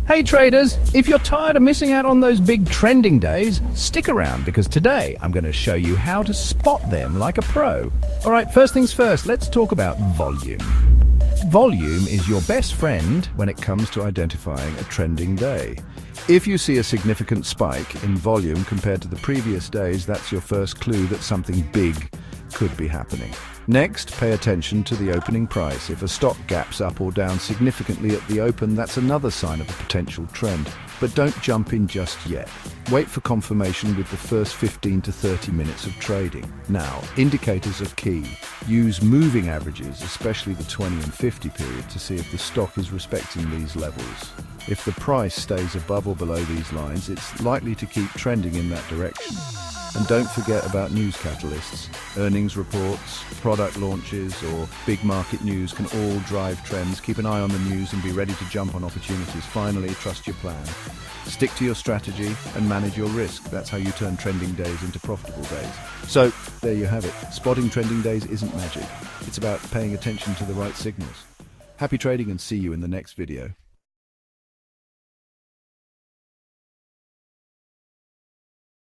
Hey traders, if you're tired of missing out on those big trending days, stick around because today I'm going to show you how to spot them like a pro. Alright, first things first, let's talk about volume. Volume is your best friend when it comes to identifying a trending day. If you see a significant spike in volume compared to the previous days, that's your first clue that something big could be happening. Next, pay attention to the opening price. If a stock gaps up or down significantly at the open, that's another sign of a potential trend. But don't jump in just yet. Wait for confirmation with the first 15 to 30 minutes of trading. Now, indicators are key. Use moving averages, especially the 20 and 50 period, to see if the stock is respecting these levels. If the price stays above or below these lines, it's likely to keep trending in that direction. And don't forget about news catalysts. Earnings reports, product launches, or big market news can all drive trends. Keep an eye on the news and be ready to jump on opportunities. Finally, trust your plan. Stick to your strategy and manage your risk. That's how you turn trending days into profitable days. So, there you have it. Spotting trending days isn't magic. It's about paying attention to the right signals. Happy trading and see you in the next video.